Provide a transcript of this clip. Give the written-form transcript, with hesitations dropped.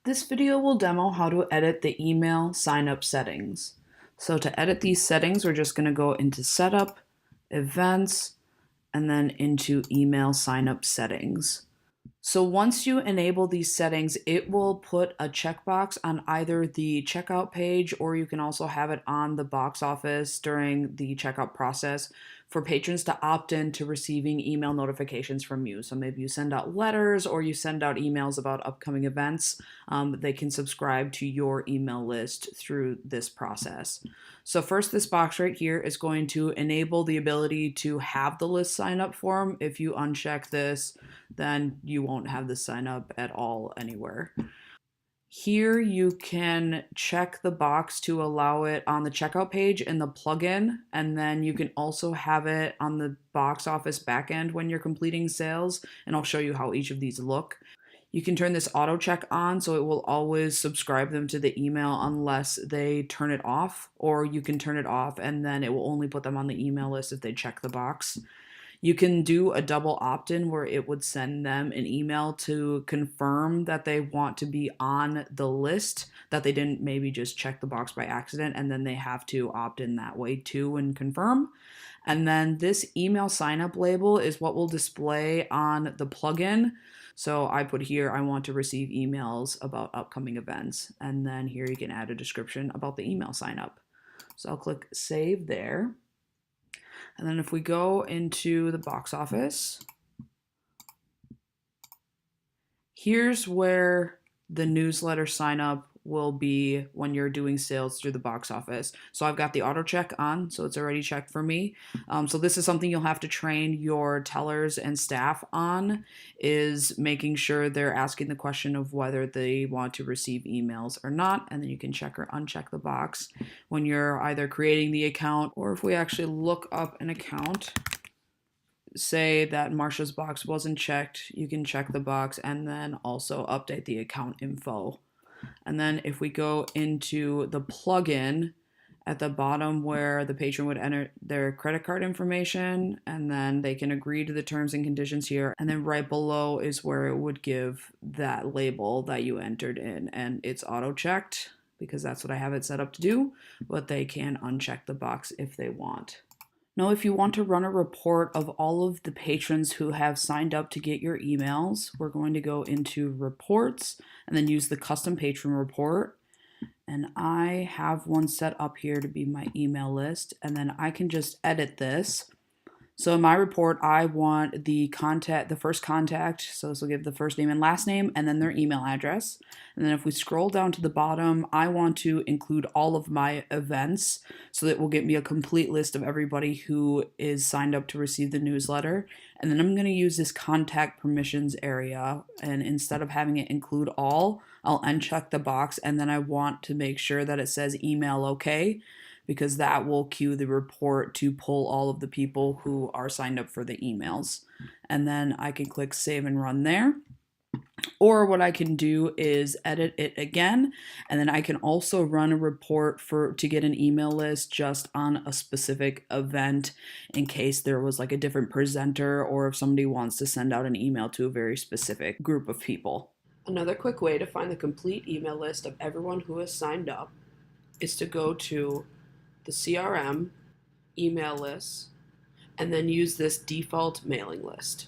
This video will demo how to edit the email sign-up settings. So to edit these settings, we're just going to go into Setup, Events, and then into Email Sign-up Settings. So once you enable these settings, it will put a checkbox on either the checkout page, or you can also have it on the box office during the checkout process for patrons to opt in to receiving email notifications from you. So maybe you send out letters or you send out emails about upcoming events. They can subscribe to your email list through this process. So first, this box right here is going to enable the ability to have the list sign up form. If you uncheck this, then you won't have the sign up at all anywhere. Here you can check the box to allow it on the checkout page in the plugin, and then you can also have it on the box office backend when you're completing sales, and I'll show you how each of these look. You can turn this auto check on so it will always subscribe them to the email unless they turn it off, or you can turn it off and then it will only put them on the email list if they check the box. You can do a double opt-in where it would send them an email to confirm that they want to be on the list, that they didn't maybe just check the box by accident, and then they have to opt in that way too and confirm. And then this email sign-up label is what will display on the plugin. So I put here, I want to receive emails about upcoming events. And then here you can add a description about the email sign-up. So I'll click save there. And then if we go into the box office, here's where the newsletter sign up will be when you're doing sales through the box office. So I've got the auto check on, so it's already checked for me. So this is something you'll have to train your tellers and staff on, is making sure they're asking the question of whether they want to receive emails or not. And then you can check or uncheck the box when you're either creating the account, or if we actually look up an account, say that Marsha's box wasn't checked, you can check the box and then also update the account info. And then if we go into the plugin at the bottom where the patron would enter their credit card information, and then they can agree to the terms and conditions here. And then right below is where it would give that label that you entered in, and it's auto checked because that's what I have it set up to do, but they can uncheck the box if they want. Now, if you want to run a report of all of the patrons who have signed up to get your emails, we're going to go into reports and then use the custom patron report. And I have one set up here to be my email list, and then I can just edit this. So in my report, I want the first contact, so this will give the first name and last name, and then their email address. And then if we scroll down to the bottom, I want to include all of my events, so that will get me a complete list of everybody who is signed up to receive the newsletter. And then I'm going to use this contact permissions area, and instead of having it include all, I'll uncheck the box, and then I want to make sure that it says email okay, because that will cue the report to pull all of the people who are signed up for the emails. And then I can click save and run there. Or what I can do is edit it again, and then I can also run a report to get an email list just on a specific event in case there was like a different presenter, or if somebody wants to send out an email to a very specific group of people. Another quick way to find the complete email list of everyone who has signed up is to go to the CRM, email list, and then use this default mailing list.